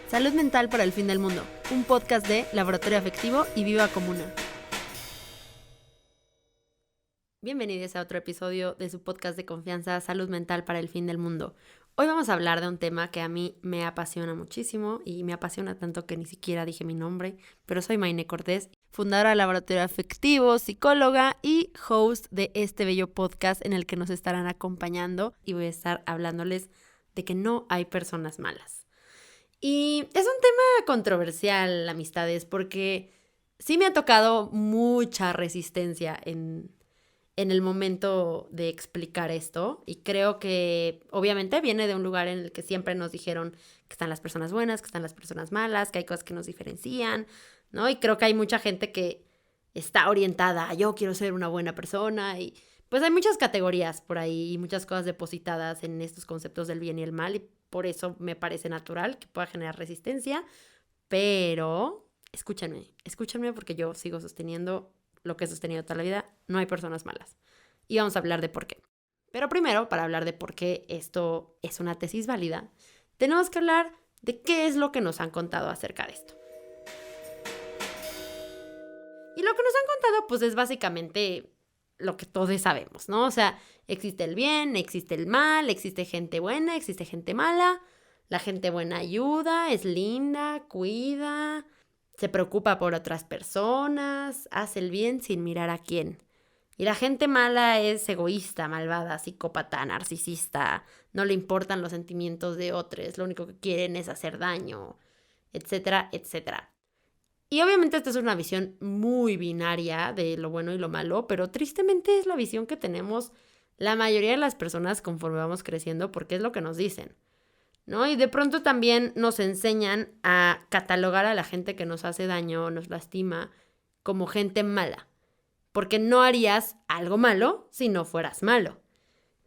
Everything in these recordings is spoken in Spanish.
Salud Mental para el Fin del Mundo, un podcast de Laboratorio Afectivo y Viva Comuna. Bienvenidos a otro episodio de su podcast de confianza, Salud Mental para el Fin del Mundo. Hoy vamos a hablar de un tema que a mí me apasiona muchísimo y me apasiona tanto que ni siquiera dije mi nombre, pero soy Mayne Cortés, fundadora del Laboratorio Afectivo, psicóloga y host de este bello podcast en el que nos estarán acompañando y voy a estar hablándoles de que no hay personas malas. Y es un tema controversial, amistades, porque sí me ha tocado mucha resistencia en el momento de explicar esto, y creo que obviamente viene de un lugar en el que siempre nos dijeron que están las personas buenas, que están las personas malas, que hay cosas que nos diferencian, ¿no? Y creo que hay mucha gente que está orientada a yo quiero ser una buena persona, y pues hay muchas categorías por ahí y muchas cosas depositadas en estos conceptos del bien y el mal, y por eso me parece natural que pueda generar resistencia, pero escúchenme porque yo sigo sosteniendo lo que he sostenido toda la vida, no hay personas malas. Y vamos a hablar de por qué. Pero primero, para hablar de por qué esto es una tesis válida, tenemos que hablar de qué es lo que nos han contado acerca de esto. Y lo que nos han contado, pues es básicamente lo que todos sabemos, ¿no? O sea, existe el bien, existe el mal, existe gente buena, existe gente mala. La gente buena ayuda, es linda, cuida, se preocupa por otras personas, hace el bien sin mirar a quién. Y la gente mala es egoísta, malvada, psicópata, narcisista, no le importan los sentimientos de otros, lo único que quieren es hacer daño, etcétera, etcétera. Y obviamente esta es una visión muy binaria de lo bueno y lo malo, pero tristemente es la visión que tenemos la mayoría de las personas conforme vamos creciendo porque es lo que nos dicen, ¿no? Y de pronto también nos enseñan a catalogar a la gente que nos hace daño, nos lastima, como gente mala, porque no harías algo malo si no fueras malo.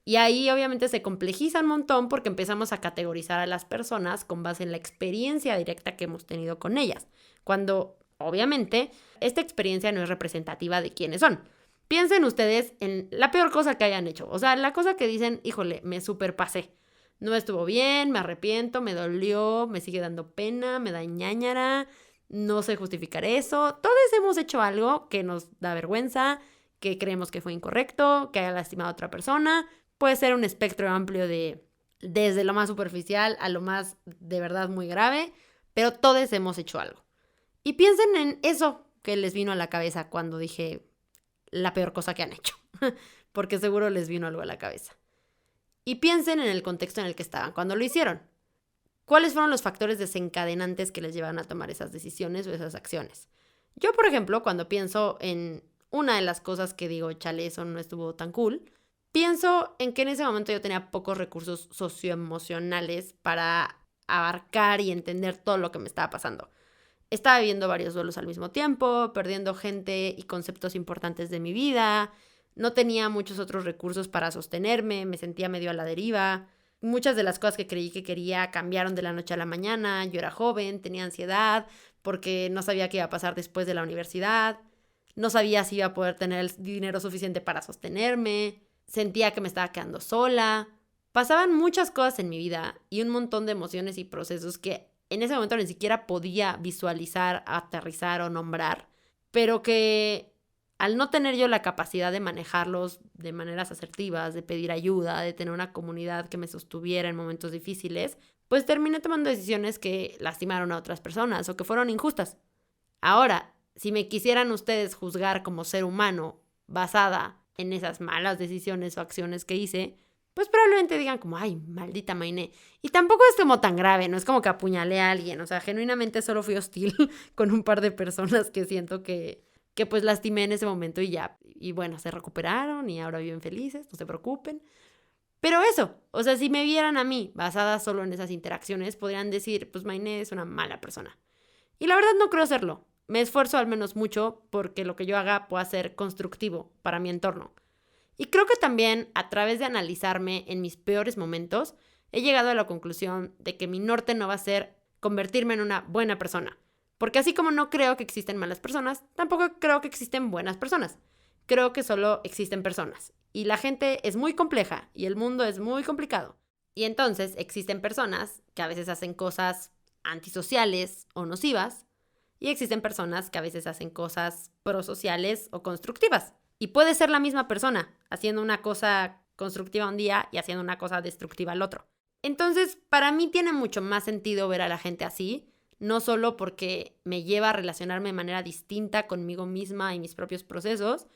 Y ahí obviamente se complejiza un montón porque empezamos a categorizar a las personas con base en la experiencia directa que hemos tenido con ellas, cuando obviamente esta experiencia no es representativa de quiénes son. Piensen ustedes en la peor cosa que hayan hecho, o sea, la cosa que dicen, híjole, me superpasé, no estuvo bien, me arrepiento, me dolió, me sigue dando pena, me da ñáñara, no sé justificar eso. Todos hemos hecho algo que nos da vergüenza, que creemos que fue incorrecto, que haya lastimado a otra persona. Puede ser un espectro amplio de desde lo más superficial a lo más de verdad muy grave, pero todos hemos hecho algo. Y piensen en eso que les vino a la cabeza cuando dije la peor cosa que han hecho, porque seguro les vino algo a la cabeza. Y piensen en el contexto en el que estaban cuando lo hicieron. ¿Cuáles fueron los factores desencadenantes que les llevaron a tomar esas decisiones o esas acciones? Yo, por ejemplo, cuando pienso en una de las cosas que digo, chale, eso no estuvo tan cool, pienso en que en ese momento yo tenía pocos recursos socioemocionales para abarcar y entender todo lo que me estaba pasando. Estaba viviendo varios duelos al mismo tiempo, perdiendo gente y conceptos importantes de mi vida. No tenía muchos otros recursos para sostenerme, me sentía medio a la deriva. Muchas de las cosas que creí que quería cambiaron de la noche a la mañana. Yo era joven, tenía ansiedad porque no sabía qué iba a pasar después de la universidad. No sabía si iba a poder tener el dinero suficiente para sostenerme. Sentía que me estaba quedando sola. Pasaban muchas cosas en mi vida y un montón de emociones y procesos que en ese momento ni siquiera podía visualizar, aterrizar o nombrar, pero que al no tener yo la capacidad de manejarlos de maneras asertivas, de pedir ayuda, de tener una comunidad que me sostuviera en momentos difíciles, pues terminé tomando decisiones que lastimaron a otras personas o que fueron injustas. Ahora, si me quisieran ustedes juzgar como ser humano basada en esas malas decisiones o acciones que hice, pues probablemente digan como, ay, maldita Mayne. Y tampoco es como tan grave, no es como que apuñalé a alguien, o sea, genuinamente solo fui hostil con un par de personas que siento que pues lastimé en ese momento y ya. Y bueno, se recuperaron y ahora viven felices, no se preocupen. Pero eso, o sea, si me vieran a mí basada solo en esas interacciones, podrían decir, pues Mayne es una mala persona. Y la verdad no creo serlo. Me esfuerzo al menos mucho porque lo que yo haga pueda ser constructivo para mi entorno. Y creo que también, a través de analizarme en mis peores momentos, he llegado a la conclusión de que mi norte no va a ser convertirme en una buena persona. Porque así como no creo que existen malas personas, tampoco creo que existen buenas personas. Creo que solo existen personas. Y la gente es muy compleja y el mundo es muy complicado. Y entonces existen personas que a veces hacen cosas antisociales o nocivas, y existen personas que a veces hacen cosas prosociales o constructivas. Y puede ser la misma persona haciendo una cosa constructiva un día y haciendo una cosa destructiva al otro. Entonces, para mí tiene mucho más sentido ver a la gente así, no solo porque me lleva a relacionarme de manera distinta conmigo misma y mis propios procesos,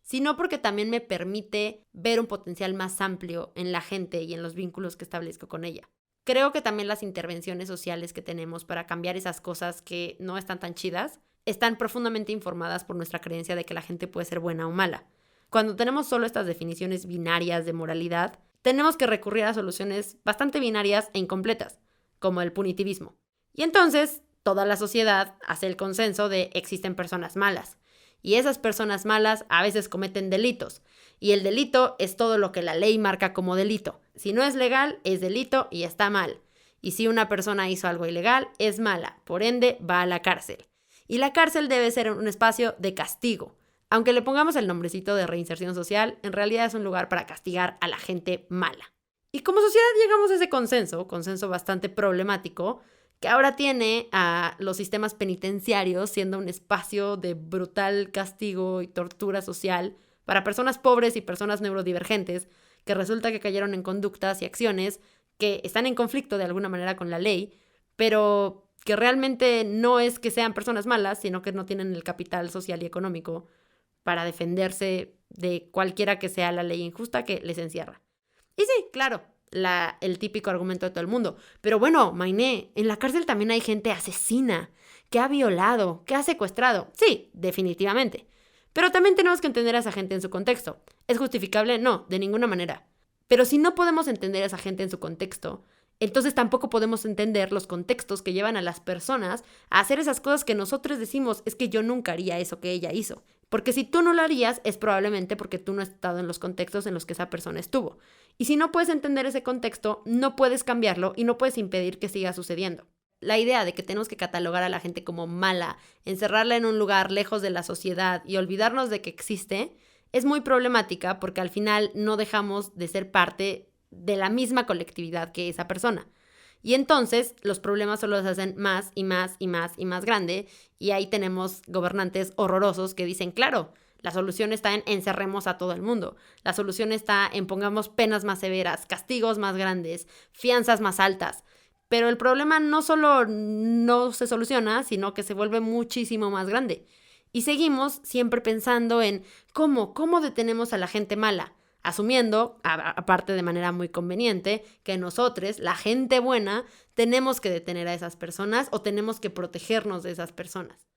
sino porque también me permite ver un potencial más amplio en la gente y en los vínculos que establezco con ella. Creo que también las intervenciones sociales que tenemos para cambiar esas cosas que no están tan chidas están profundamente informadas por nuestra creencia de que la gente puede ser buena o mala. Cuando tenemos solo estas definiciones binarias de moralidad, tenemos que recurrir a soluciones bastante binarias e incompletas, como el punitivismo. Y entonces, toda la sociedad hace el consenso de existen personas malas. Y esas personas malas a veces cometen delitos. Y el delito es todo lo que la ley marca como delito. Si no es legal, es delito y está mal. Y si una persona hizo algo ilegal, es mala. Por ende, va a la cárcel. Y la cárcel debe ser un espacio de castigo. Aunque le pongamos el nombrecito de reinserción social, en realidad es un lugar para castigar a la gente mala. Y como sociedad llegamos a ese consenso bastante problemático, que ahora tiene a los sistemas penitenciarios siendo un espacio de brutal castigo y tortura social para personas pobres y personas neurodivergentes que resulta que cayeron en conductas y acciones que están en conflicto de alguna manera con la ley, pero que realmente no es que sean personas malas, sino que no tienen el capital social y económico para defenderse de cualquiera que sea la ley injusta que les encierra. Y sí, claro, el típico argumento de todo el mundo. Pero bueno, Mainé, en la cárcel también hay gente asesina, que ha violado, que ha secuestrado. Sí, definitivamente. Pero también tenemos que entender a esa gente en su contexto. ¿Es justificable? No, de ninguna manera. Pero si no podemos entender a esa gente en su contexto, entonces tampoco podemos entender los contextos que llevan a las personas a hacer esas cosas que nosotros decimos, es que yo nunca haría eso que ella hizo. Porque si tú no lo harías, es probablemente porque tú no has estado en los contextos en los que esa persona estuvo. Y si no puedes entender ese contexto, no puedes cambiarlo y no puedes impedir que siga sucediendo. La idea de que tenemos que catalogar a la gente como mala, encerrarla en un lugar lejos de la sociedad y olvidarnos de que existe, es muy problemática porque al final no dejamos de ser parte de la misma colectividad que esa persona. Y entonces los problemas solo se hacen más y más y más y más grande, y ahí tenemos gobernantes horrorosos que dicen, claro, la solución está en encerremos a todo el mundo. La solución está en pongamos penas más severas, castigos más grandes, fianzas más altas. Pero el problema no solo no se soluciona, sino que se vuelve muchísimo más grande. Y seguimos siempre pensando en cómo detenemos a la gente mala, asumiendo, aparte de manera muy conveniente, que nosotros, la gente buena, tenemos que detener a esas personas o tenemos que protegernos de esas personas.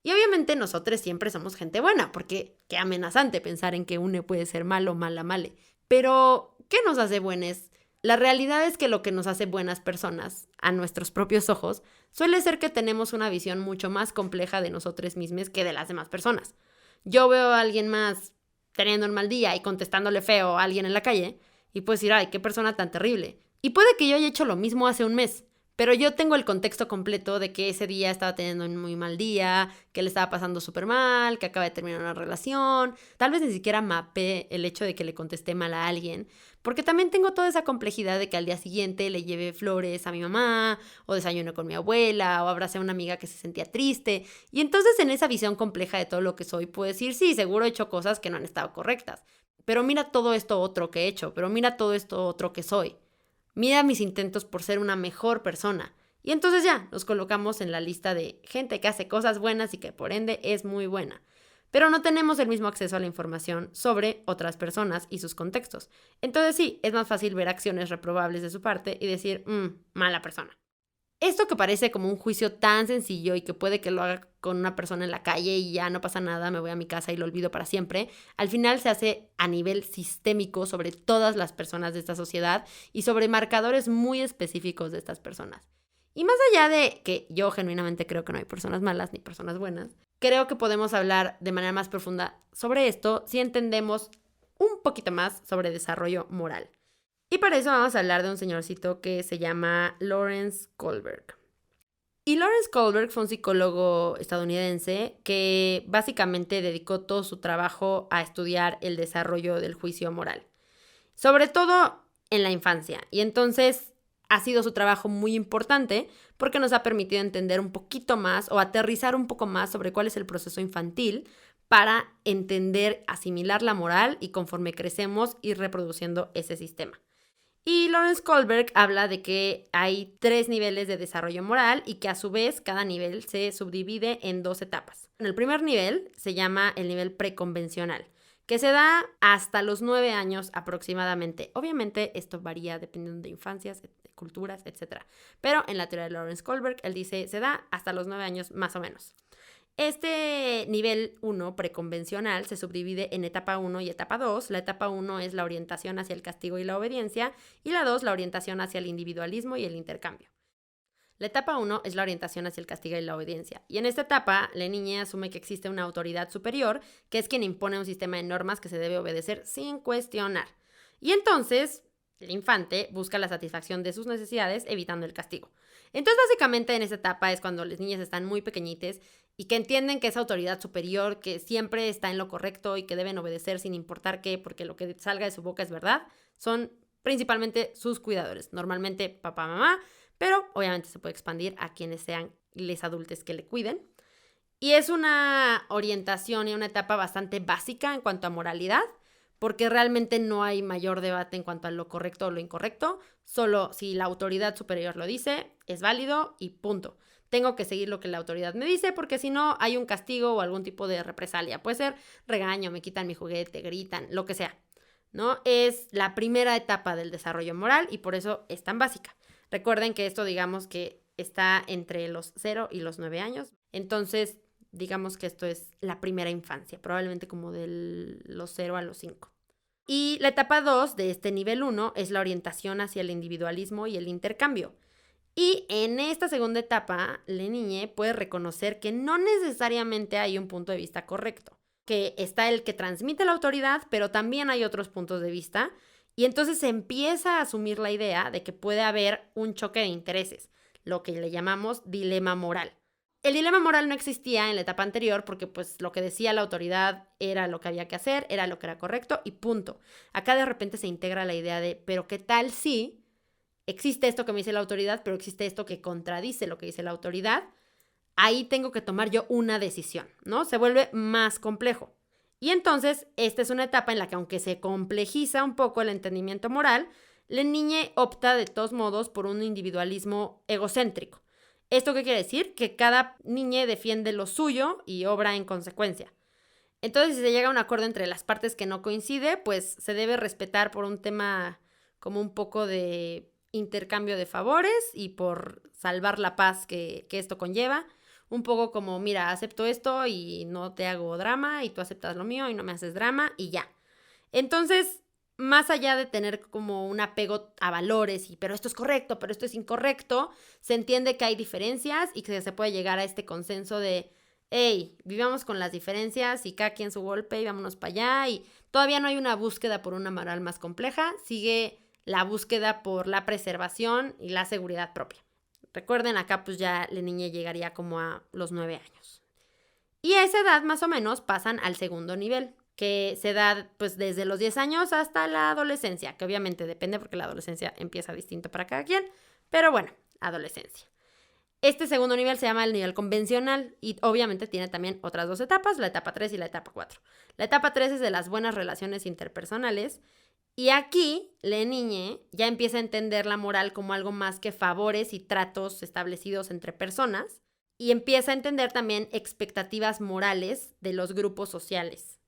Y obviamente nosotros siempre somos gente buena, porque qué amenazante pensar en que uno puede ser malo, mala, male. Pero, ¿qué nos hace buenos? La realidad es que lo que nos hace buenas personas, a nuestros propios ojos, suele ser que tenemos una visión mucho más compleja de nosotros mismos que de las demás personas. Yo veo a alguien más teniendo un mal día y contestándole feo a alguien en la calle, y puedes decir, ay, qué persona tan terrible. Y puede que yo haya hecho lo mismo hace un mes, pero yo tengo el contexto completo de que ese día estaba teniendo un muy mal día, que le estaba pasando súper mal, que acaba de terminar una relación. Tal vez ni siquiera mapeé el hecho de que le contesté mal a alguien, porque también tengo toda esa complejidad de que al día siguiente le llevé flores a mi mamá, o desayuné con mi abuela, o abracé a una amiga que se sentía triste. Y entonces en esa visión compleja de todo lo que soy, puedo decir, sí, seguro he hecho cosas que no han estado correctas. Pero mira todo esto otro que he hecho, pero mira todo esto otro que soy. Mira mis intentos por ser una mejor persona. Y entonces ya, nos colocamos en la lista de gente que hace cosas buenas y que por ende es muy buena. Pero no tenemos el mismo acceso a la información sobre otras personas y sus contextos. Entonces sí, es más fácil ver acciones reprobables de su parte y decir, mala persona. Esto que parece como un juicio tan sencillo y que puede que lo haga con una persona en la calle y ya no pasa nada, me voy a mi casa y lo olvido para siempre, al final se hace a nivel sistémico sobre todas las personas de esta sociedad y sobre marcadores muy específicos de estas personas. Y más allá de que yo genuinamente creo que no hay personas malas ni personas buenas, creo que podemos hablar de manera más profunda sobre esto si entendemos un poquito más sobre desarrollo moral. Y para eso vamos a hablar de un señorcito que se llama Lawrence Kohlberg. Y Lawrence Kohlberg fue un psicólogo estadounidense que básicamente dedicó todo su trabajo a estudiar el desarrollo del juicio moral, sobre todo en la infancia. Y entonces, ha sido su trabajo muy importante porque nos ha permitido entender un poquito más o aterrizar un poco más sobre cuál es el proceso infantil para entender, asimilar la moral y conforme crecemos ir reproduciendo ese sistema. Y Lawrence Kohlberg habla de que hay 3 niveles de desarrollo moral y que a su vez cada nivel se subdivide en 2 etapas. En el primer nivel se llama el nivel preconvencional, que se da hasta los 9 años aproximadamente. Obviamente esto varía dependiendo de infancias, de culturas, etc. Pero en la teoría de Lawrence Kohlberg, él dice se da hasta los 9 años más o menos. Este nivel 1 preconvencional se subdivide en etapa 1 y etapa 2. La etapa 1 es la orientación hacia el castigo y la obediencia y la 2 la orientación hacia el individualismo y el intercambio. La etapa 1 es la orientación hacia el castigo y la obediencia. Y en esta etapa, la niña asume que existe una autoridad superior, que es quien impone un sistema de normas que se debe obedecer sin cuestionar. Y entonces, el infante busca la satisfacción de sus necesidades evitando el castigo. Entonces, básicamente en esta etapa es cuando las niñas están muy pequeñitas y que entienden que esa autoridad superior, que siempre está en lo correcto y que deben obedecer sin importar qué, porque lo que salga de su boca es verdad, son principalmente sus cuidadores, normalmente papá, mamá, pero obviamente se puede expandir a quienes sean les adultos que le cuiden. Y es una orientación y una etapa bastante básica en cuanto a moralidad, porque realmente no hay mayor debate en cuanto a lo correcto o lo incorrecto, solo si la autoridad superior lo dice, es válido y punto. Tengo que seguir lo que la autoridad me dice porque si no hay un castigo o algún tipo de represalia. Puede ser regaño, me quitan mi juguete, gritan, lo que sea, ¿no? Es la primera etapa del desarrollo moral y por eso es tan básica. Recuerden que esto digamos que está entre los 0 y los 9 años. Entonces, digamos que esto es la primera infancia, probablemente como de los 0 a los 5. Y la etapa 2 de este nivel 1 es la orientación hacia el individualismo y el intercambio. Y en esta segunda etapa, la niña puede reconocer que no necesariamente hay un punto de vista correcto, que está el que transmite la autoridad, pero también hay otros puntos de vista, y entonces se empieza a asumir la idea de que puede haber un choque de intereses, lo que le llamamos dilema moral. El dilema moral no existía en la etapa anterior porque pues lo que decía la autoridad era lo que había que hacer, era lo que era correcto y punto. Acá de repente se integra la idea de, pero ¿qué tal si existe esto que me dice la autoridad, pero existe esto que contradice lo que dice la autoridad? Ahí tengo que tomar yo una decisión, ¿no? Se vuelve más complejo. Y entonces, esta es una etapa en la que aunque se complejiza un poco el entendimiento moral, la niña opta de todos modos por un individualismo egocéntrico. ¿Esto qué quiere decir? Que cada niña defiende lo suyo y obra en consecuencia. Entonces, si se llega a un acuerdo entre las partes que no coincide, pues se debe respetar por un tema como un poco de intercambio de favores y por salvar la paz que esto conlleva. Un poco como, mira, acepto esto y no te hago drama y tú aceptas lo mío y no me haces drama y ya. Entonces, más allá de tener como un apego a valores y pero esto es correcto, pero esto es incorrecto, se entiende que hay diferencias y que se puede llegar a este consenso de, hey, vivamos con las diferencias y cada quien su golpe y vámonos para allá. Y todavía no hay una búsqueda por una moral más compleja, sigue la búsqueda por la preservación y la seguridad propia. Recuerden, acá pues ya la niña llegaría como a los 9 años. Y a esa edad más o menos pasan al segundo nivel, que se da pues desde los 10 años hasta la adolescencia, que obviamente depende porque la adolescencia empieza distinto para cada quien, pero bueno, adolescencia. Este segundo nivel se llama el nivel convencional y obviamente tiene también otras 2 etapas, la etapa 3 y la etapa 4. La etapa 3 es de las buenas relaciones interpersonales y aquí la niña ya empieza a entender la moral como algo más que favores y tratos establecidos entre personas y empieza a entender también expectativas morales de los grupos sociales.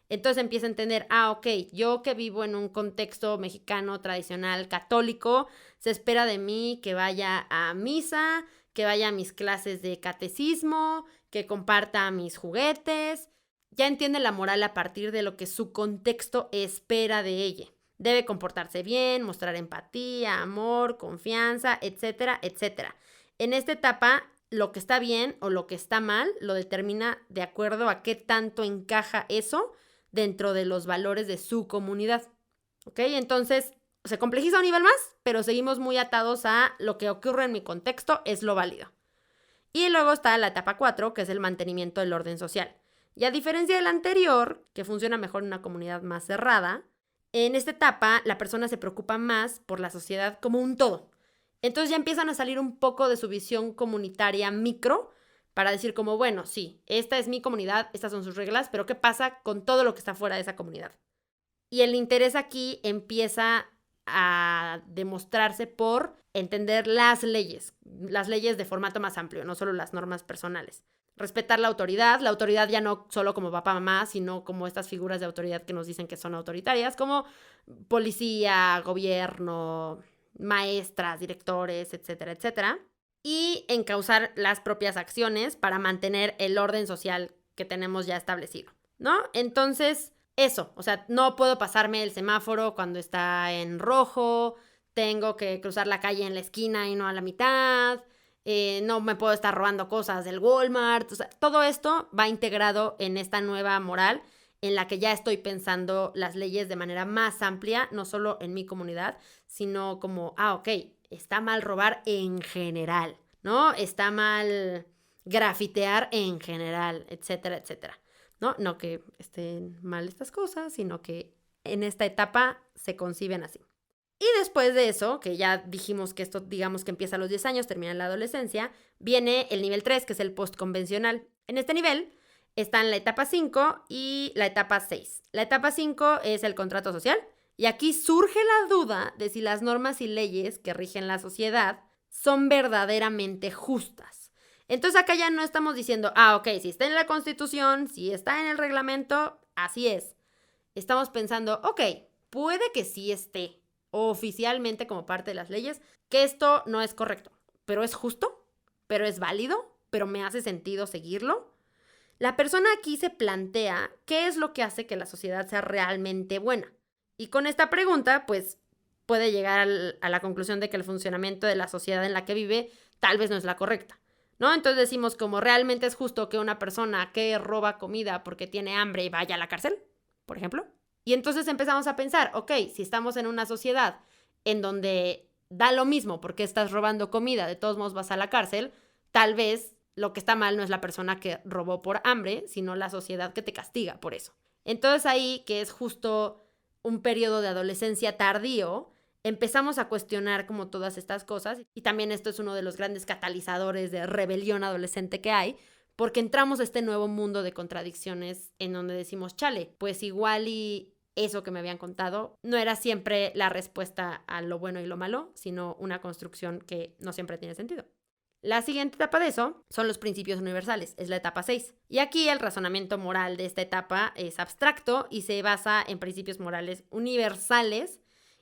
Entonces empieza a entender, ok, yo que vivo en un contexto mexicano tradicional católico, se espera de mí que vaya a misa, que vaya a mis clases de catecismo, que comparta mis juguetes. Ya entiende la moral a partir de lo que su contexto espera de ella. Debe comportarse bien, mostrar empatía, amor, confianza, etcétera, etcétera. En esta etapa, lo que está bien o lo que está mal lo determina de acuerdo a qué tanto encaja eso dentro de los valores de su comunidad. ¿Ok? Entonces, se complejiza un nivel más, pero seguimos muy atados a lo que ocurre en mi contexto es lo válido. Y luego está la etapa 4, que es el mantenimiento del orden social. Y a diferencia de la anterior, que funciona mejor en una comunidad más cerrada, en esta etapa la persona se preocupa más por la sociedad como un todo Entonces ya empiezan a salir un poco de su visión comunitaria micro para decir como, bueno, sí, esta es mi comunidad, estas son sus reglas, pero ¿qué pasa con todo lo que está fuera de esa comunidad? Y el interés aquí empieza a demostrarse por entender las leyes de formato más amplio, no solo las normas personales. Respetar la autoridad ya no solo como papá, mamá, sino como estas figuras de autoridad que nos dicen que son autoritarias, como policía, gobierno, maestras, directores, etcétera, etcétera. Y encauzar las propias acciones para mantener el orden social que tenemos ya establecido, ¿no? Entonces, eso, o sea, no puedo pasarme el semáforo cuando está en rojo, tengo que cruzar la calle en la esquina y no a la mitad, no me puedo estar robando cosas del Walmart, o sea, todo esto va integrado en esta nueva moral en la que ya estoy pensando las leyes de manera más amplia, no solo en mi comunidad, sino como, ok, está mal robar en general, ¿no? Está mal grafitear en general, etcétera, etcétera. No que estén mal estas cosas, sino que en esta etapa se conciben así. Y después de eso, que ya dijimos que esto, digamos que empieza a los 10 años, termina en la adolescencia, viene el nivel 3, que es el postconvencional. En este nivel están la etapa 5 y la etapa 6. La etapa 5 es el contrato social, y aquí surge la duda de si las normas y leyes que rigen la sociedad son verdaderamente justas. Entonces acá ya no estamos diciendo, ok, si está en la Constitución, si está en el reglamento, así es. Estamos pensando, puede que sí esté oficialmente como parte de las leyes, que esto no es correcto, pero es justo, pero es válido, pero me hace sentido seguirlo. La persona aquí se plantea qué es lo que hace que la sociedad sea realmente buena. Y con esta pregunta, pues, puede llegar a la conclusión de que el funcionamiento de la sociedad en la que vive tal vez no es la correcta, ¿no? Entonces decimos como realmente es justo que una persona que roba comida porque tiene hambre vaya a la cárcel, por ejemplo. Y entonces empezamos a pensar, si estamos en una sociedad en donde da lo mismo porque estás robando comida, de todos modos vas a la cárcel, tal vez lo que está mal no es la persona que robó por hambre, sino la sociedad que te castiga por eso. Entonces ahí, que es justo un periodo de adolescencia tardío, empezamos a cuestionar como todas estas cosas, y también esto es uno de los grandes catalizadores de rebelión adolescente que hay, porque entramos a este nuevo mundo de contradicciones en donde decimos, chale, pues igual y eso que me habían contado no era siempre la respuesta a lo bueno y lo malo, sino una construcción que no siempre tiene sentido. La siguiente etapa de eso son los principios universales, es la etapa 6. Y aquí el razonamiento moral de esta etapa es abstracto y se basa en principios morales universales,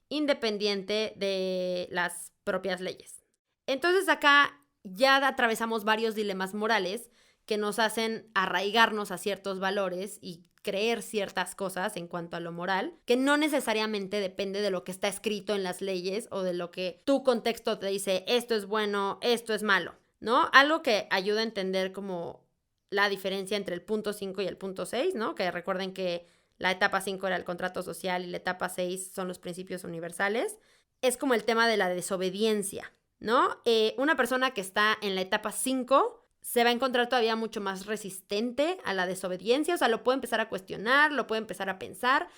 independiente de las propias leyes. Entonces acá ya atravesamos varios dilemas morales que nos hacen arraigarnos a ciertos valores y creer ciertas cosas en cuanto a lo moral, que no necesariamente depende de lo que está escrito en las leyes o de lo que tu contexto te dice, esto es bueno, esto es malo, ¿no? Algo que ayuda a entender como la diferencia entre el punto 5 y el punto 6, ¿no? Que recuerden que la etapa 5 era el contrato social y la etapa 6 son los principios universales. Es como el tema de la desobediencia, ¿no? Una persona que está en la etapa 5 se va a encontrar todavía mucho más resistente a la desobediencia, o sea, lo puede empezar a cuestionar, lo puede empezar a pensar,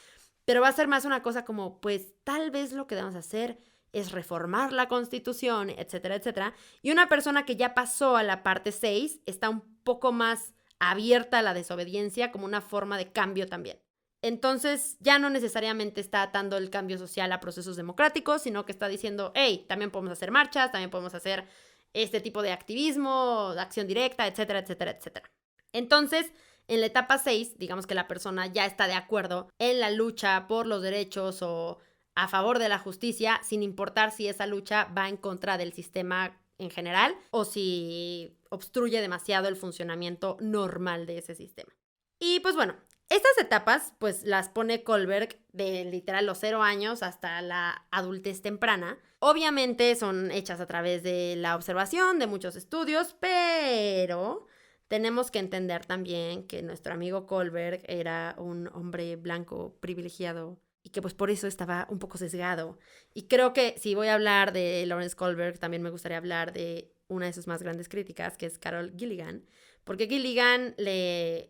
pero va a ser más una cosa como, pues, tal vez lo que debemos hacer es reformar la Constitución, etcétera, etcétera. Y una persona que ya pasó a la parte 6 está un poco más abierta a la desobediencia como una forma de cambio también. Entonces, ya no necesariamente está atando el cambio social a procesos democráticos, sino que está diciendo, también podemos hacer marchas, también podemos hacer este tipo de activismo, de acción directa, etcétera, etcétera, etcétera. Entonces, en la etapa 6, digamos que la persona ya está de acuerdo en la lucha por los derechos o a favor de la justicia, sin importar si esa lucha va en contra del sistema en general o si obstruye demasiado el funcionamiento normal de ese sistema. Y pues bueno, estas etapas pues las pone Kohlberg de literal los 0 años hasta la adultez temprana. Obviamente son hechas a través de la observación, de muchos estudios, pero tenemos que entender también que nuestro amigo Kohlberg era un hombre blanco privilegiado y que pues por eso estaba un poco sesgado. Y creo que si voy a hablar de Lawrence Kohlberg, también me gustaría hablar de una de sus más grandes críticas, que es Carol Gilligan, porque Gilligan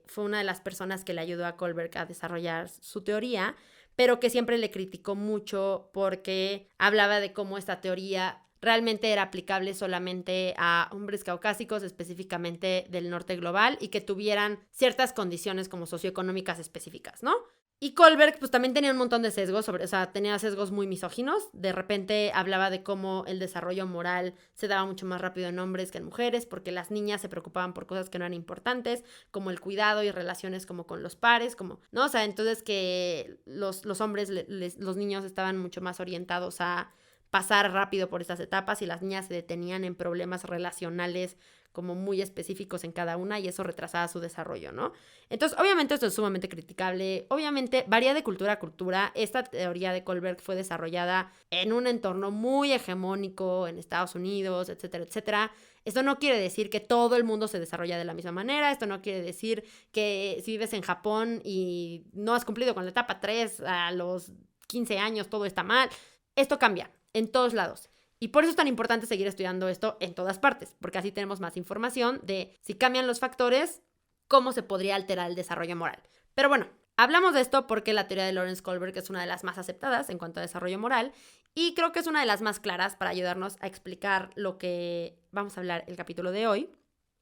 fue una de las personas que le ayudó a Kohlberg a desarrollar su teoría, pero que siempre le criticó mucho porque hablaba de cómo esta teoría realmente era aplicable solamente a hombres caucásicos, específicamente del norte global, y que tuvieran ciertas condiciones como socioeconómicas específicas, ¿no? Y Kohlberg pues también tenía un montón de sesgos, tenía sesgos muy misóginos. De repente hablaba de cómo el desarrollo moral se daba mucho más rápido en hombres que en mujeres, porque las niñas se preocupaban por cosas que no eran importantes, como el cuidado y relaciones como con los pares, como, ¿no? O sea, entonces que los hombres, los niños estaban mucho más orientados a pasar rápido por estas etapas y las niñas se detenían en problemas relacionales como muy específicos en cada una y eso retrasaba su desarrollo, ¿no? Entonces, obviamente esto es sumamente criticable, obviamente varía de cultura a cultura. Esta teoría de Kohlberg fue desarrollada en un entorno muy hegemónico en Estados Unidos, etcétera, etcétera. Esto no quiere decir que todo el mundo se desarrolla de la misma manera, esto no quiere decir que si vives en Japón y no has cumplido con la etapa 3 a los 15 años, todo está mal. Esto cambia en todos lados. Y por eso es tan importante seguir estudiando esto en todas partes, porque así tenemos más información de si cambian los factores, cómo se podría alterar el desarrollo moral. Pero bueno, hablamos de esto porque la teoría de Lawrence Kohlberg es una de las más aceptadas en cuanto a desarrollo moral y creo que es una de las más claras para ayudarnos a explicar lo que vamos a hablar el capítulo de hoy.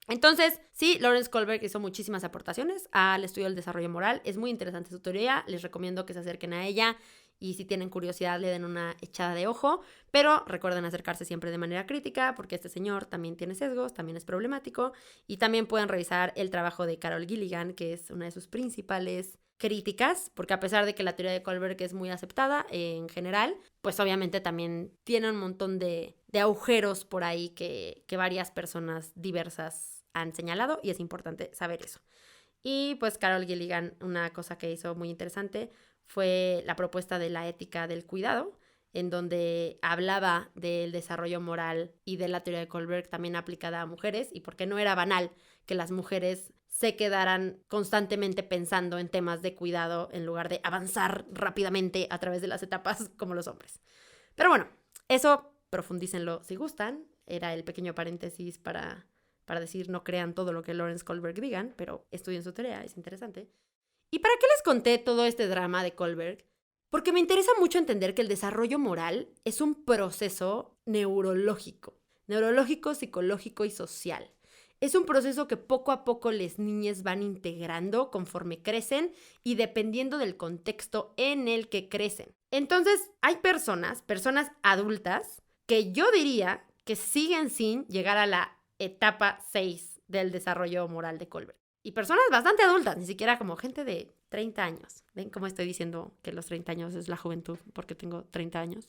Entonces, sí, Lawrence Kohlberg hizo muchísimas aportaciones al estudio del desarrollo moral. Es muy interesante su teoría, les recomiendo que se acerquen a ella y si tienen curiosidad le den una echada de ojo, pero recuerden acercarse siempre de manera crítica porque este señor también tiene sesgos, también es problemático y también pueden revisar el trabajo de Carol Gilligan, que es una de sus principales críticas, porque a pesar de que la teoría de Kohlberg es muy aceptada en general, pues obviamente también tiene un montón de agujeros por ahí que varias personas diversas han señalado y es importante saber eso. Y pues Carol Gilligan, una cosa que hizo muy interesante fue la propuesta de la ética del cuidado, en donde hablaba del desarrollo moral y de la teoría de Kohlberg también aplicada a mujeres y porque no era banal que las mujeres se quedaran constantemente pensando en temas de cuidado en lugar de avanzar rápidamente a través de las etapas como los hombres. Pero bueno, eso profundícenlo si gustan. Era el pequeño paréntesis para decir no crean todo lo que Lawrence Kohlberg digan, pero estudien su teoría, es interesante. ¿Y para qué les conté todo este drama de Kohlberg? Porque me interesa mucho entender que el desarrollo moral es un proceso neurológico, psicológico y social. Es un proceso que poco a poco las niñas van integrando conforme crecen y dependiendo del contexto en el que crecen. Entonces, hay personas adultas, que yo diría que siguen sin llegar a la etapa 6 del desarrollo moral de Kohlberg. Y personas bastante adultas, ni siquiera como gente de 30 años. ¿Ven cómo estoy diciendo que los 30 años es la juventud? Porque tengo 30 años.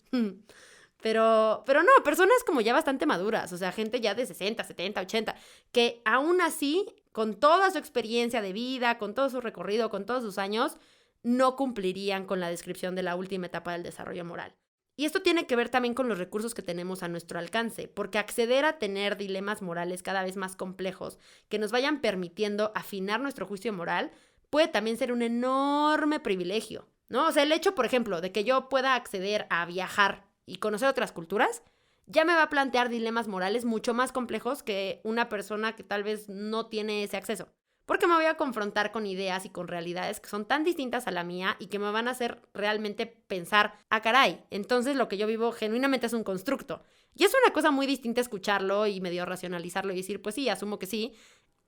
Pero no, personas como ya bastante maduras, o sea, gente ya de 60, 70, 80, que aún así, con toda su experiencia de vida, con todo su recorrido, con todos sus años, no cumplirían con la descripción de la última etapa del desarrollo moral. Y esto tiene que ver también con los recursos que tenemos a nuestro alcance, porque acceder a tener dilemas morales cada vez más complejos que nos vayan permitiendo afinar nuestro juicio moral puede también ser un enorme privilegio, ¿no? O sea, el hecho, por ejemplo, de que yo pueda acceder a viajar y conocer otras culturas, ya me va a plantear dilemas morales mucho más complejos que una persona que tal vez no tiene ese acceso. Porque me voy a confrontar con ideas y con realidades que son tan distintas a la mía y que me van a hacer realmente pensar, caray, entonces lo que yo vivo genuinamente es un constructo. Y es una cosa muy distinta escucharlo y medio racionalizarlo y decir, pues sí, asumo que sí,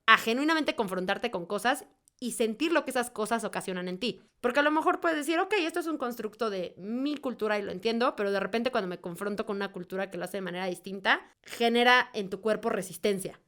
a genuinamente confrontarte con cosas y sentir lo que esas cosas ocasionan en ti. Porque a lo mejor puedes decir, ok, esto es un constructo de mi cultura y lo entiendo, pero de repente cuando me confronto con una cultura que lo hace de manera distinta, genera en tu cuerpo resistencia.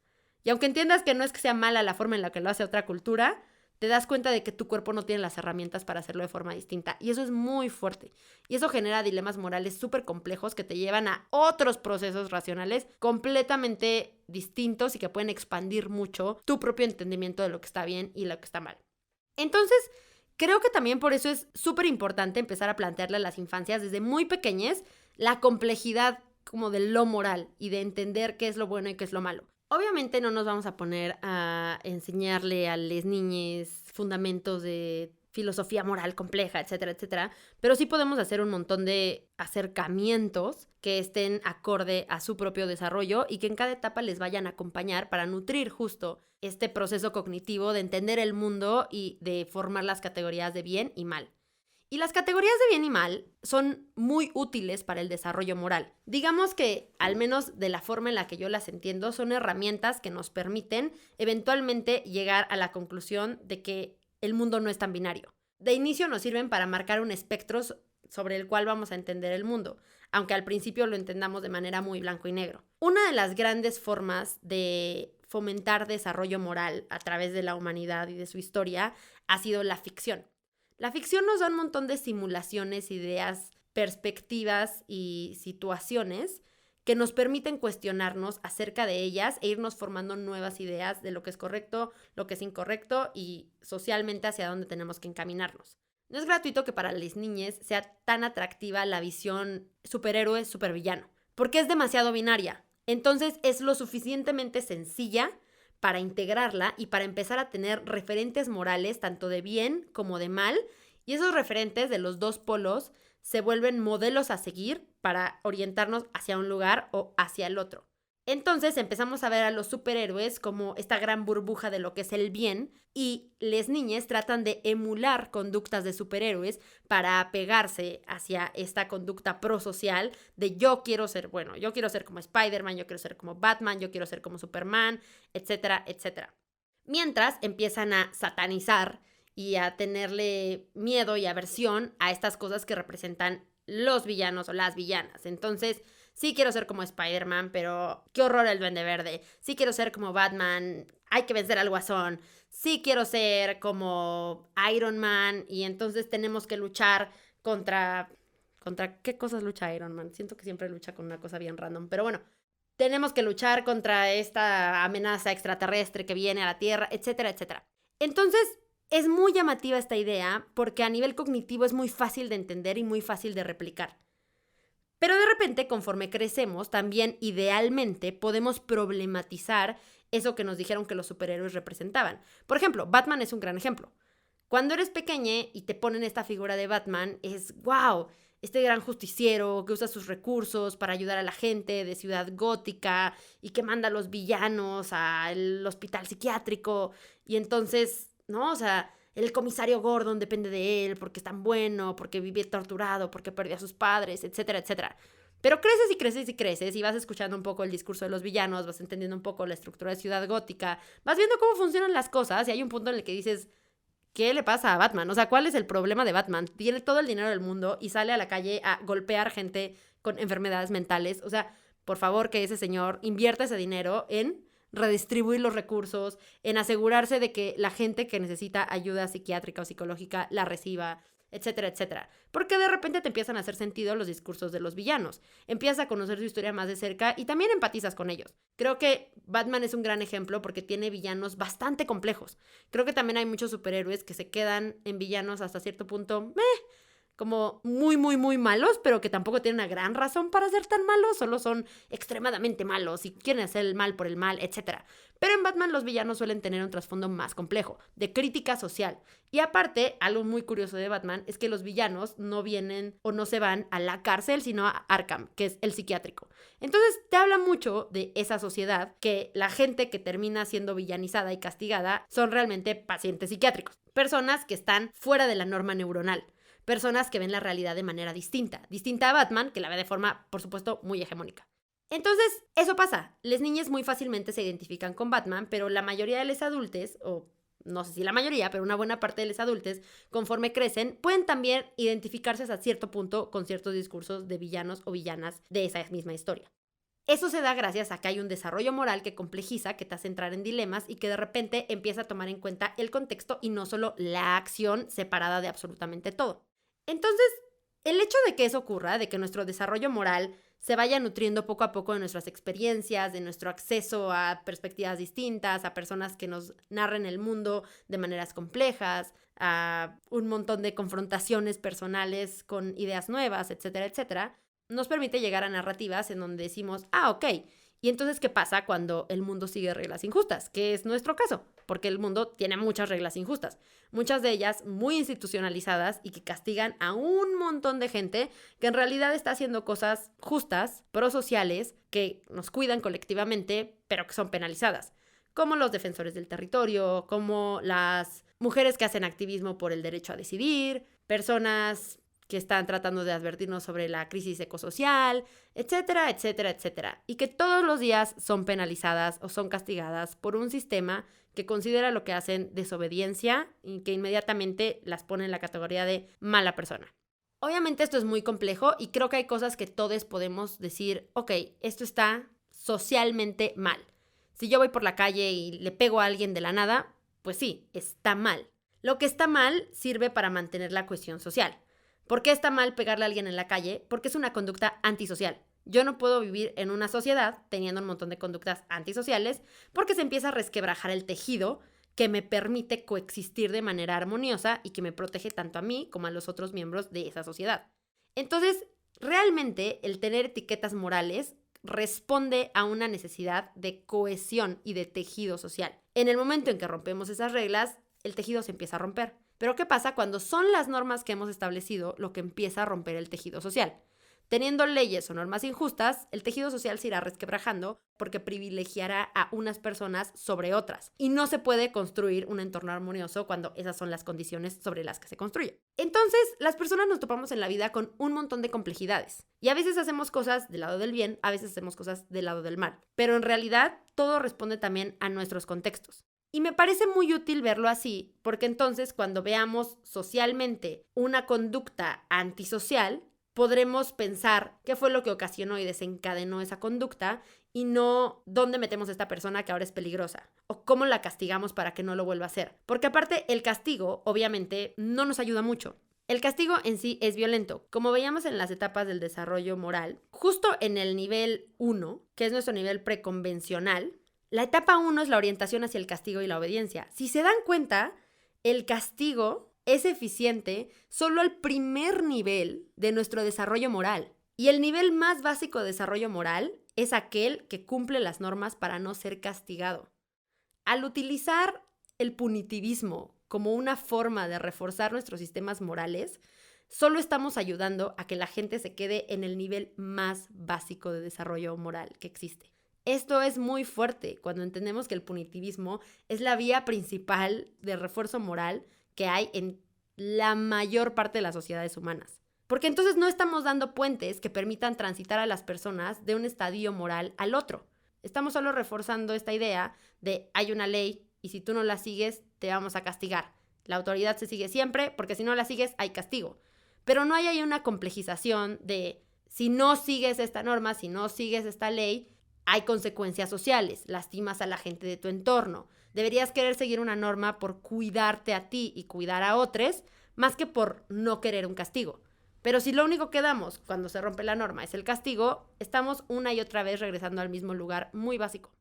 Y aunque entiendas que no es que sea mala la forma en la que lo hace otra cultura, te das cuenta de que tu cuerpo no tiene las herramientas para hacerlo de forma distinta. Y eso es muy fuerte. Y eso genera dilemas morales súper complejos que te llevan a otros procesos racionales completamente distintos y que pueden expandir mucho tu propio entendimiento de lo que está bien y lo que está mal. Entonces, creo que también por eso es súper importante empezar a plantearle a las infancias desde muy pequeñas la complejidad como de lo moral y de entender qué es lo bueno y qué es lo malo. Obviamente no nos vamos a poner a enseñarle a las niñas fundamentos de filosofía moral compleja, etcétera, etcétera, pero sí podemos hacer un montón de acercamientos que estén acorde a su propio desarrollo y que en cada etapa les vayan a acompañar para nutrir justo este proceso cognitivo de entender el mundo y de formar las categorías de bien y mal. Y las categorías de bien y mal son muy útiles para el desarrollo moral. Digamos que, al menos de la forma en la que yo las entiendo, son herramientas que nos permiten eventualmente llegar a la conclusión de que el mundo no es tan binario. De inicio nos sirven para marcar un espectro sobre el cual vamos a entender el mundo, aunque al principio lo entendamos de manera muy blanco y negro. Una de las grandes formas de fomentar desarrollo moral a través de la humanidad y de su historia ha sido la ficción. La ficción nos da un montón de simulaciones, ideas, perspectivas y situaciones que nos permiten cuestionarnos acerca de ellas e irnos formando nuevas ideas de lo que es correcto, lo que es incorrecto y socialmente hacia dónde tenemos que encaminarnos. No es gratuito que para las niñas sea tan atractiva la visión superhéroe-supervillano, porque es demasiado binaria. Entonces es lo suficientemente sencilla para integrarla y para empezar a tener referentes morales tanto de bien como de mal, y esos referentes de los dos polos se vuelven modelos a seguir para orientarnos hacia un lugar o hacia el otro. Entonces empezamos a ver a los superhéroes como esta gran burbuja de lo que es el bien, y las niñas tratan de emular conductas de superhéroes para apegarse hacia esta conducta prosocial de yo quiero ser bueno, yo quiero ser como Spider-Man, yo quiero ser como Batman, yo quiero ser como Superman, etcétera, etcétera. Mientras empiezan a satanizar y a tenerle miedo y aversión a estas cosas que representan los villanos o las villanas. Entonces, sí quiero ser como Spider-Man, pero qué horror el Duende Verde. Sí quiero ser como Batman, hay que vencer al Guasón. Sí quiero ser como Iron Man y entonces tenemos que luchar contra... ¿Contra qué cosas lucha Iron Man? Siento que siempre lucha con una cosa bien random, pero bueno. Tenemos que luchar contra esta amenaza extraterrestre que viene a la Tierra, etcétera, etcétera. Entonces, es muy llamativa esta idea porque a nivel cognitivo es muy fácil de entender y muy fácil de replicar. Pero de repente, conforme crecemos, también idealmente podemos problematizar eso que nos dijeron que los superhéroes representaban. Por ejemplo, Batman es un gran ejemplo. Cuando eres pequeña y te ponen esta figura de Batman, es wow, este gran justiciero que usa sus recursos para ayudar a la gente de Ciudad Gótica y que manda a los villanos al hospital psiquiátrico. Y entonces, ¿no? O sea, el comisario Gordon depende de él porque es tan bueno, porque vive torturado, porque perdió a sus padres, etcétera, etcétera. Pero creces y creces y creces y vas escuchando un poco el discurso de los villanos, vas entendiendo un poco la estructura de Ciudad Gótica, vas viendo cómo funcionan las cosas y hay un punto en el que dices, ¿qué le pasa a Batman? O sea, ¿cuál es el problema de Batman? Tiene todo el dinero del mundo y sale a la calle a golpear gente con enfermedades mentales. O sea, por favor, que ese señor invierta ese dinero en redistribuir los recursos, en asegurarse de que la gente que necesita ayuda psiquiátrica o psicológica la reciba, etcétera, etcétera. Porque de repente te empiezan a hacer sentido los discursos de los villanos. Empiezas a conocer su historia más de cerca y también empatizas con ellos. Creo que Batman es un gran ejemplo porque tiene villanos bastante complejos. Creo que también hay muchos superhéroes que se quedan en villanos hasta cierto punto, como muy, muy, muy malos, pero que tampoco tienen una gran razón para ser tan malos, solo son extremadamente malos y quieren hacer el mal por el mal, etc. Pero en Batman los villanos suelen tener un trasfondo más complejo, de crítica social. Y aparte, algo muy curioso de Batman es que los villanos no vienen o no se van a la cárcel, sino a Arkham, que es el psiquiátrico. Entonces, te habla mucho de esa sociedad, que la gente que termina siendo villanizada y castigada son realmente pacientes psiquiátricos, personas que están fuera de la norma neuronal. Personas que ven la realidad de manera distinta a Batman, que la ve de forma, por supuesto, muy hegemónica. Entonces, eso pasa. Las niñas muy fácilmente se identifican con Batman, pero la mayoría de los adultos, o no sé si la mayoría, pero una buena parte de los adultos, conforme crecen, pueden también identificarse hasta cierto punto con ciertos discursos de villanos o villanas de esa misma historia. Eso se da gracias a que hay un desarrollo moral que complejiza, que te hace entrar en dilemas y que de repente empieza a tomar en cuenta el contexto y no solo la acción separada de absolutamente todo. Entonces, el hecho de que eso ocurra, de que nuestro desarrollo moral se vaya nutriendo poco a poco de nuestras experiencias, de nuestro acceso a perspectivas distintas, a personas que nos narren el mundo de maneras complejas, a un montón de confrontaciones personales con ideas nuevas, etcétera, etcétera, nos permite llegar a narrativas en donde decimos, ok, ¿y entonces qué pasa cuando el mundo sigue reglas injustas? Que es nuestro caso, porque el mundo tiene muchas reglas injustas, muchas de ellas muy institucionalizadas y que castigan a un montón de gente que en realidad está haciendo cosas justas, prosociales, que nos cuidan colectivamente, pero que son penalizadas. como los defensores del territorio, como las mujeres que hacen activismo por el derecho a decidir, personas que están tratando de advertirnos sobre la crisis ecosocial, etcétera, etcétera, etcétera. Y que todos los días son penalizadas o son castigadas por un sistema que considera lo que hacen desobediencia y que inmediatamente las pone en la categoría de mala persona. Obviamente esto es muy complejo y creo que hay cosas que todos podemos decir, ok, esto está socialmente mal. Si yo voy por la calle y le pego a alguien de la nada, pues sí, está mal. Lo que está mal sirve para mantener la cohesión social. ¿Por qué está mal pegarle a alguien en la calle? Porque es una conducta antisocial. Yo no puedo vivir en una sociedad teniendo un montón de conductas antisociales porque se empieza a resquebrajar el tejido que me permite coexistir de manera armoniosa y que me protege tanto a mí como a los otros miembros de esa sociedad. Entonces, realmente el tener etiquetas morales responde a una necesidad de cohesión y de tejido social. En el momento en que rompemos esas reglas, el tejido se empieza a romper. Pero ¿qué pasa cuando son las normas que hemos establecido lo que empieza a romper el tejido social? Teniendo leyes o normas injustas, el tejido social se irá resquebrajando porque privilegiará a unas personas sobre otras. Y no se puede construir un entorno armonioso cuando esas son las condiciones sobre las que se construye. Entonces, las personas nos topamos en la vida con un montón de complejidades. Y a veces hacemos cosas del lado del bien, a veces hacemos cosas del lado del mal. Pero en realidad, todo responde también a nuestros contextos. Y me parece muy útil verlo así, porque entonces cuando veamos socialmente una conducta antisocial, podremos pensar qué fue lo que ocasionó y desencadenó esa conducta y no dónde metemos a esta persona que ahora es peligrosa o cómo la castigamos para que no lo vuelva a hacer. Porque aparte, el castigo, obviamente, no nos ayuda mucho. El castigo en sí es violento. Como veíamos en las etapas del desarrollo moral, justo en el nivel 1, que es nuestro nivel preconvencional, la etapa 1 es la orientación hacia el castigo y la obediencia. Si se dan cuenta, el castigo es eficiente solo al primer nivel de nuestro desarrollo moral. Y el nivel más básico de desarrollo moral es aquel que cumple las normas para no ser castigado. Al utilizar el punitivismo como una forma de reforzar nuestros sistemas morales, solo estamos ayudando a que la gente se quede en el nivel más básico de desarrollo moral que existe. Esto es muy fuerte cuando entendemos que el punitivismo es la vía principal de refuerzo moral que hay en la mayor parte de las sociedades humanas. Porque entonces no estamos dando puentes que permitan transitar a las personas de un estadio moral al otro. Estamos solo reforzando esta idea de hay una ley y si tú no la sigues te vamos a castigar. La autoridad se sigue siempre porque si no la sigues hay castigo. Pero no hay ahí una complejización de si no sigues esta norma, si no sigues esta ley, hay consecuencias sociales, lastimas a la gente de tu entorno. Deberías querer seguir una norma por cuidarte a ti y cuidar a otros, más que por no querer un castigo. Pero si lo único que damos cuando se rompe la norma es el castigo, estamos una y otra vez regresando al mismo lugar muy básico.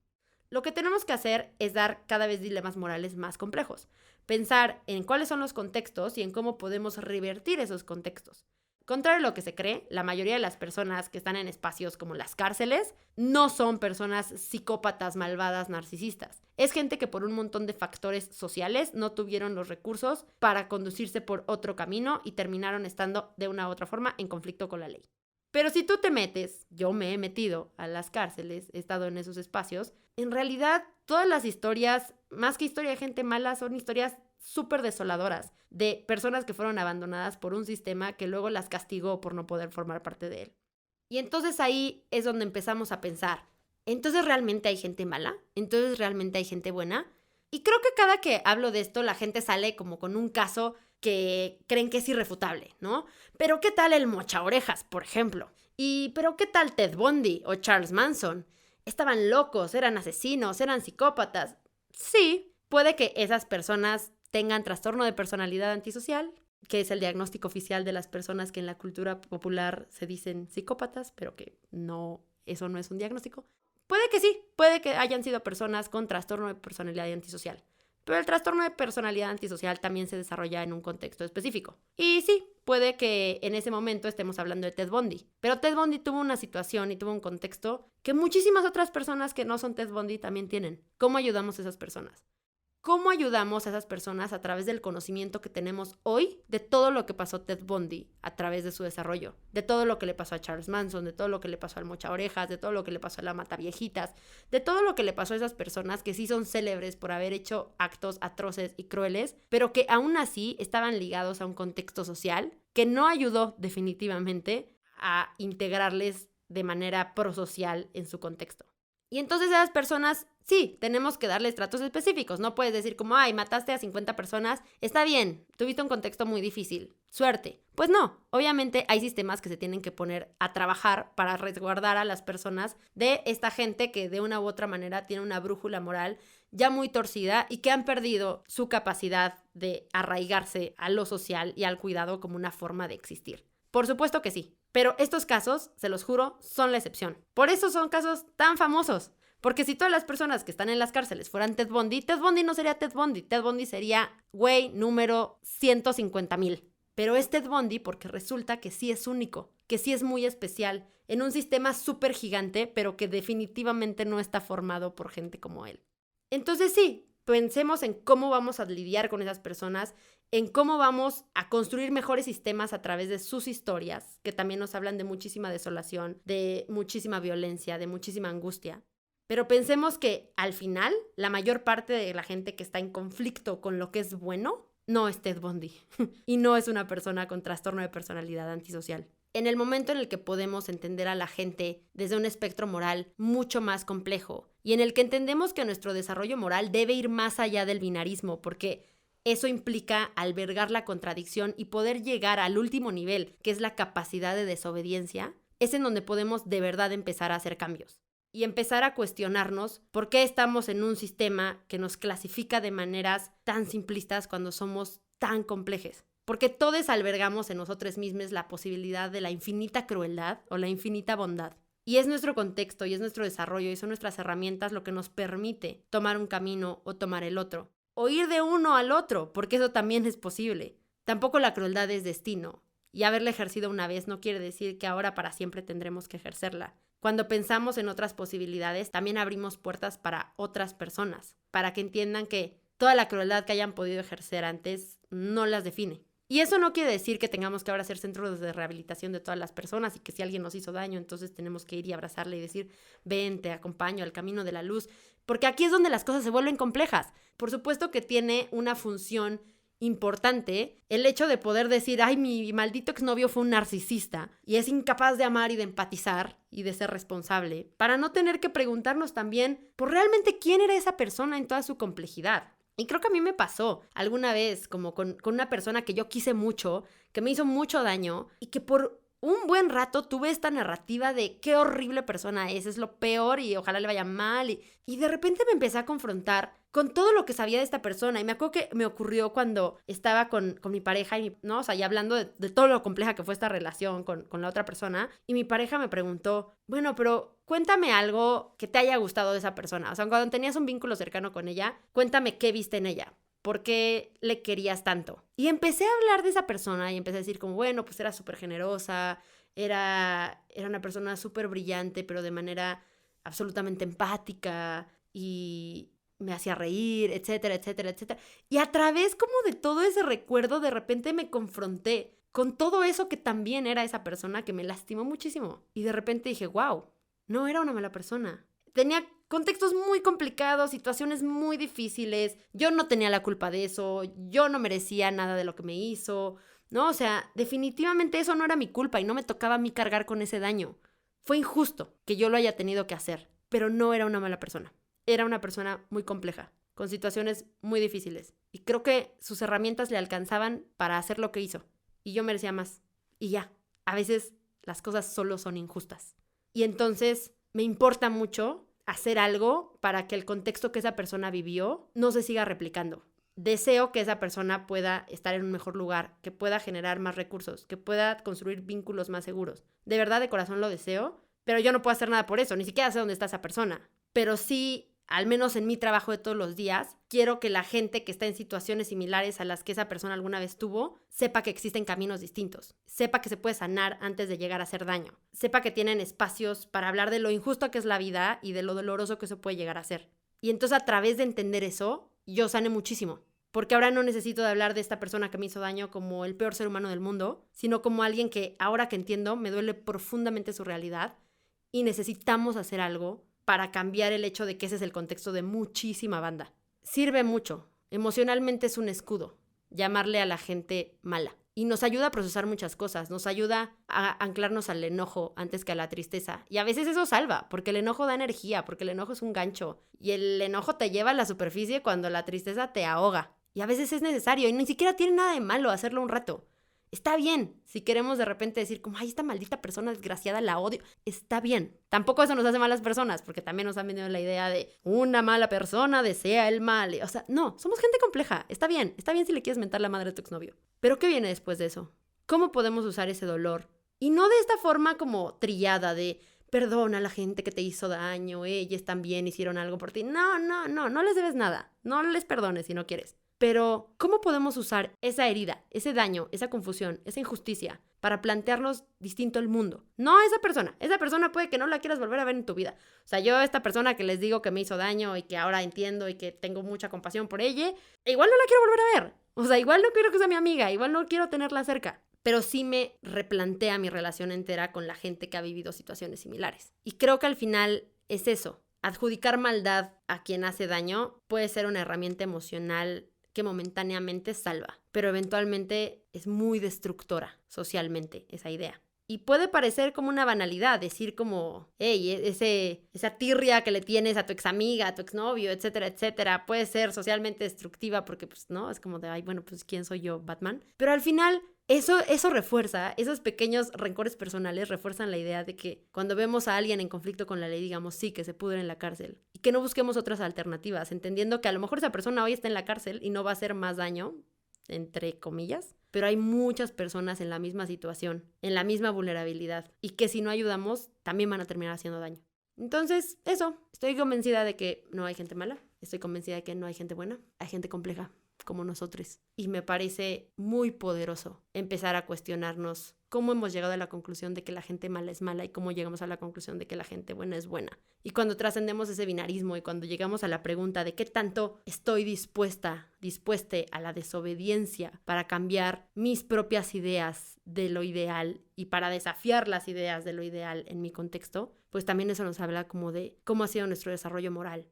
Lo que tenemos que hacer es dar cada vez dilemas morales más complejos. Pensar en cuáles son los contextos y en cómo podemos revertir esos contextos. Contrario a lo que se cree, la mayoría de las personas que están en espacios como las cárceles no son personas psicópatas, malvadas, narcisistas. Es gente que por un montón de factores sociales no tuvieron los recursos para conducirse por otro camino y terminaron estando de una u otra forma en conflicto con la ley. Pero si tú te metes, yo me he metido a las cárceles, he estado en esos espacios, en realidad todas las historias, más que historia de gente mala, son historias súper desoladoras de personas que fueron abandonadas por un sistema que luego las castigó por no poder formar parte de él. Y entonces ahí es donde empezamos a pensar, ¿entonces realmente hay gente mala? ¿Entonces realmente hay gente buena? Y creo que cada que hablo de esto la gente sale como con un caso que creen que es irrefutable, ¿no? Pero ¿qué tal el Mochaorejas, por ejemplo? ¿Pero qué tal Ted Bundy o Charles Manson? ¿Estaban locos? ¿Eran asesinos? ¿Eran psicópatas? Sí, puede que esas personas tengan trastorno de personalidad antisocial, que es el diagnóstico oficial de las personas que en la cultura popular se dicen psicópatas, pero que no, eso no es un diagnóstico. Puede que sí, puede que hayan sido personas con trastorno de personalidad antisocial. Pero el trastorno de personalidad antisocial también se desarrolla en un contexto específico. Y sí, puede que en ese momento estemos hablando de Ted Bundy. Pero Ted Bundy tuvo una situación y tuvo un contexto que muchísimas otras personas que no son Ted Bundy también tienen. ¿Cómo ayudamos a esas personas? ¿Cómo ayudamos a esas personas a través del conocimiento que tenemos hoy de todo lo que pasó Ted Bundy a través de su desarrollo? De todo lo que le pasó a Charles Manson, de todo lo que le pasó al Mocha Orejas, de todo lo que le pasó a la Mataviejitas, de todo lo que le pasó a esas personas que sí son célebres por haber hecho actos atroces y crueles, pero que aún así estaban ligados a un contexto social que no ayudó definitivamente a integrarles de manera prosocial en su contexto. Y entonces a esas personas, sí, tenemos que darles tratos específicos. No puedes decir como, ay, mataste a 50 personas, está bien, tuviste un contexto muy difícil, suerte. Pues no, obviamente hay sistemas que se tienen que poner a trabajar para resguardar a las personas de esta gente que de una u otra manera tiene una brújula moral ya muy torcida y que han perdido su capacidad de arraigarse a lo social y al cuidado como una forma de existir. Por supuesto que sí. Pero estos casos, se los juro, son la excepción. Por eso son casos tan famosos. Porque si todas las personas que están en las cárceles fueran Ted Bundy no sería Ted Bundy. Ted Bundy sería, güey, número 150,000. Pero es Ted Bundy porque resulta que sí es único, que sí es muy especial, en un sistema súper gigante, pero que definitivamente no está formado por gente como él. Entonces sí, pensemos en cómo vamos a lidiar con esas personas, en cómo vamos a construir mejores sistemas a través de sus historias, que también nos hablan de muchísima desolación, de muchísima violencia, de muchísima angustia. Pero pensemos que al final, la mayor parte de la gente que está en conflicto con lo que es bueno, no es Ted Bundy y no es una persona con trastorno de personalidad antisocial. En el momento en el que podemos entender a la gente desde un espectro moral mucho más complejo y en el que entendemos que nuestro desarrollo moral debe ir más allá del binarismo, porque eso implica albergar la contradicción y poder llegar al último nivel, que es la capacidad de desobediencia, es en donde podemos de verdad empezar a hacer cambios. Y empezar a cuestionarnos por qué estamos en un sistema que nos clasifica de maneras tan simplistas cuando somos tan complejos. Porque todos albergamos en nosotros mismos la posibilidad de la infinita crueldad o la infinita bondad. Y es nuestro contexto y es nuestro desarrollo y son nuestras herramientas lo que nos permite tomar un camino o tomar el otro. O ir de uno al otro, porque eso también es posible. Tampoco la crueldad es destino. Y haberla ejercido una vez no quiere decir que ahora para siempre tendremos que ejercerla. Cuando pensamos en otras posibilidades, también abrimos puertas para otras personas, para que entiendan que toda la crueldad que hayan podido ejercer antes no las define. Y eso no quiere decir que tengamos que ahora ser centros de rehabilitación de todas las personas y que si alguien nos hizo daño, entonces tenemos que ir y abrazarle y decir, ven, te acompaño al camino de la luz. Porque aquí es donde las cosas se vuelven complejas. Por supuesto que tiene una función importante el hecho de poder decir, ay, mi maldito exnovio fue un narcisista y es incapaz de amar y de empatizar y de ser responsable, para no tener que preguntarnos también por realmente quién era esa persona en toda su complejidad. Y creo que a mí me pasó alguna vez como con una persona que yo quise mucho, que me hizo mucho daño y que por un buen rato tuve esta narrativa de qué horrible persona es lo peor y ojalá le vaya mal. Y de repente me empecé a confrontar con todo lo que sabía de esta persona. Y me acuerdo que me ocurrió cuando estaba con mi pareja, ¿no? O sea, ya hablando de todo lo compleja que fue esta relación con la otra persona. Y mi pareja me preguntó, bueno, pero cuéntame algo que te haya gustado de esa persona. O sea, cuando tenías un vínculo cercano con ella, cuéntame qué viste en ella. ¿Por qué le querías tanto? Y empecé a hablar de esa persona y empecé a decir como, bueno, pues era súper generosa, era una persona súper brillante, pero de manera absolutamente empática y me hacía reír, etcétera, etcétera, etcétera. Y a través como de todo ese recuerdo, de repente me confronté con todo eso que también era esa persona que me lastimó muchísimo. Y de repente dije, wow, no era una mala persona. Tenía contextos muy complicados, situaciones muy difíciles. Yo no tenía la culpa de eso. Yo no merecía nada de lo que me hizo, ¿no? O sea, definitivamente eso no era mi culpa y no me tocaba a mí cargar con ese daño. Fue injusto que yo lo haya tenido que hacer, pero no era una mala persona. Era una persona muy compleja, con situaciones muy difíciles. Y creo que sus herramientas le alcanzaban para hacer lo que hizo. Y yo merecía más. Y ya, a veces las cosas solo son injustas. Y entonces me importa mucho hacer algo para que el contexto que esa persona vivió no se siga replicando. Deseo que esa persona pueda estar en un mejor lugar, que pueda generar más recursos, que pueda construir vínculos más seguros. De verdad, de corazón lo deseo, pero yo no puedo hacer nada por eso, ni siquiera sé dónde está esa persona. Pero sí, al menos en mi trabajo de todos los días, quiero que la gente que está en situaciones similares a las que esa persona alguna vez tuvo, sepa que existen caminos distintos, sepa que se puede sanar antes de llegar a hacer daño, sepa que tienen espacios para hablar de lo injusto que es la vida y de lo doloroso que eso puede llegar a ser. Y entonces a través de entender eso, yo sané muchísimo. Porque ahora no necesito de hablar de esta persona que me hizo daño como el peor ser humano del mundo, sino como alguien que ahora que entiendo me duele profundamente su realidad y necesitamos hacer algo para cambiar el hecho de que ese es el contexto de muchísima banda. Sirve mucho. Emocionalmente es un escudo llamarle a la gente mala. Y nos ayuda a procesar muchas cosas, nos ayuda a anclarnos al enojo antes que a la tristeza. Y a veces eso salva, porque el enojo da energía, porque el enojo es un gancho. Y el enojo te lleva a la superficie cuando la tristeza te ahoga. Y a veces es necesario, y ni siquiera tiene nada de malo hacerlo un rato. Está bien, si queremos de repente decir como, ay, esta maldita persona desgraciada, la odio. Está bien. Tampoco eso nos hace malas personas, porque también nos han venido la idea de una mala persona desea el mal. O sea, no, somos gente compleja. Está bien si le quieres mentar la madre de tu exnovio. Pero ¿qué viene después de eso? ¿Cómo podemos usar ese dolor? Y no de esta forma como trillada de perdona a la gente que te hizo daño, ellos también hicieron algo por ti. No les debes nada. No les perdones si no quieres. Pero, ¿cómo podemos usar esa herida, ese daño, esa confusión, esa injusticia para plantearnos distinto el mundo? No a esa persona. Esa persona puede que no la quieras volver a ver en tu vida. O sea, yo esta persona que les digo que me hizo daño y que ahora entiendo y que tengo mucha compasión por ella, igual no la quiero volver a ver. O sea, igual no quiero que sea mi amiga, igual no quiero tenerla cerca. Pero sí me replantea mi relación entera con la gente que ha vivido situaciones similares. Y creo que al final es eso. Adjudicar maldad a quien hace daño puede ser una herramienta emocional que momentáneamente salva, pero eventualmente es muy destructora socialmente esa idea. Y puede parecer como una banalidad, decir como, hey, esa tirria que le tienes a tu examiga, a tu exnovio, etcétera, etcétera, puede ser socialmente destructiva porque, pues, no, es como de, ay, bueno, pues, ¿quién soy yo, Batman? Pero al final, eso refuerza, esos pequeños rencores personales refuerzan la idea de que cuando vemos a alguien en conflicto con la ley, digamos, sí, que se pudre en la cárcel. Y que no busquemos otras alternativas, entendiendo que a lo mejor esa persona hoy está en la cárcel y no va a hacer más daño, entre comillas, pero hay muchas personas en la misma situación, en la misma vulnerabilidad, y que si no ayudamos, también van a terminar haciendo daño. Entonces, eso, estoy convencida de que no hay gente mala, estoy convencida de que no hay gente buena, hay gente compleja, como nosotros. Y me parece muy poderoso empezar a cuestionarnos cómo hemos llegado a la conclusión de que la gente mala es mala y cómo llegamos a la conclusión de que la gente buena es buena. Y cuando trascendemos ese binarismo y cuando llegamos a la pregunta de qué tanto estoy dispuesta a la desobediencia para cambiar mis propias ideas de lo ideal y para desafiar las ideas de lo ideal en mi contexto, pues también eso nos habla como de cómo ha sido nuestro desarrollo moral.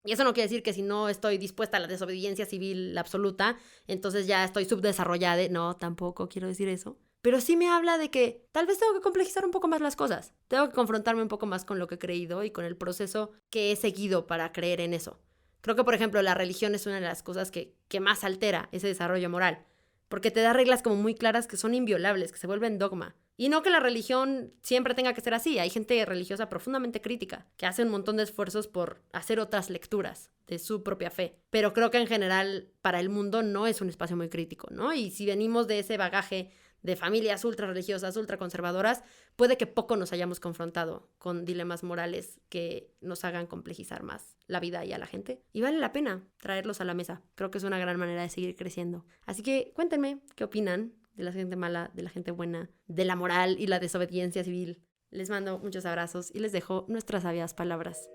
Y eso no quiere decir que si no estoy dispuesta a la desobediencia civil absoluta, entonces ya estoy subdesarrollada. No, tampoco quiero decir eso. Pero sí me habla de que tal vez tengo que complejizar un poco más las cosas. Tengo que confrontarme un poco más con lo que he creído y con el proceso que he seguido para creer en eso. Creo que, por ejemplo, la religión es una de las cosas que más altera ese desarrollo moral. Porque te da reglas como muy claras que son inviolables, que se vuelven dogma. Y no que la religión siempre tenga que ser así. Hay gente religiosa profundamente crítica que hace un montón de esfuerzos por hacer otras lecturas de su propia fe. Pero creo que en general para el mundo no es un espacio muy crítico, ¿no? Y si venimos de ese bagaje de familias ultra religiosas, ultra conservadoras, puede que poco nos hayamos confrontado con dilemas morales que nos hagan complejizar más la vida y a la gente. Y vale la pena traerlos a la mesa. Creo que es una gran manera de seguir creciendo. Así que cuéntenme qué opinan de la gente mala, de la gente buena, de la moral y la desobediencia civil. Les mando muchos abrazos y les dejo nuestras sabias palabras.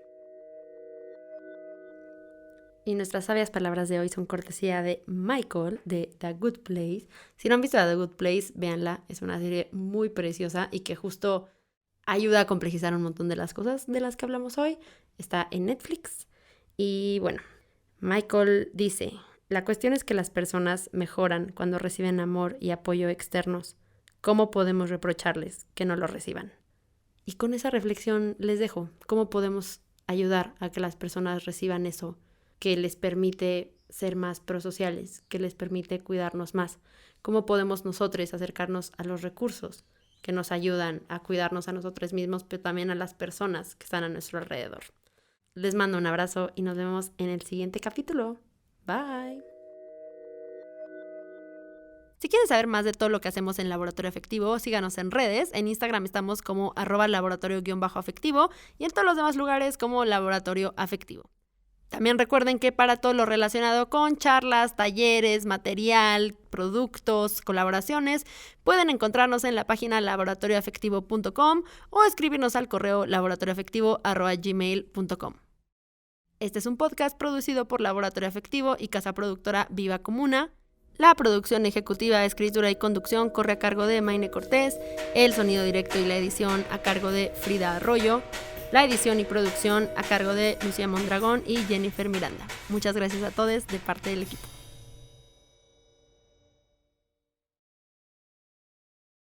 Y nuestras sabias palabras de hoy son cortesía de Michael de The Good Place. Si no han visto The Good Place, véanla. Es una serie muy preciosa y que justo ayuda a complejizar un montón de las cosas de las que hablamos hoy. Está en Netflix. Y bueno, Michael dice: la cuestión es que las personas mejoran cuando reciben amor y apoyo externos. ¿Cómo podemos reprocharles que no lo reciban? Y con esa reflexión les dejo. ¿Cómo podemos ayudar a que las personas reciban eso que les permite ser más prosociales, que les permite cuidarnos más? ¿Cómo podemos nosotros acercarnos a los recursos que nos ayudan a cuidarnos a nosotros mismos, pero también a las personas que están a nuestro alrededor? Les mando un abrazo y nos vemos en el siguiente capítulo. Bye. Si quieren saber más de todo lo que hacemos en Laboratorio Afectivo, síganos en redes. En Instagram estamos como @laboratorio_afectivo y en todos los demás lugares como Laboratorio Afectivo. También recuerden que para todo lo relacionado con charlas, talleres, material, productos, colaboraciones, pueden encontrarnos en la página laboratorioafectivo.com o escribirnos al correo laboratorioafectivo@gmail.com. Este es un podcast producido por Laboratorio Afectivo y casa productora Viva Comuna. La producción ejecutiva, escritura y conducción corre a cargo de Maine Cortés, el sonido directo y la edición a cargo de Frida Arroyo, la edición y producción a cargo de Lucía Mondragón y Jennifer Miranda. Muchas gracias a todos de parte del equipo.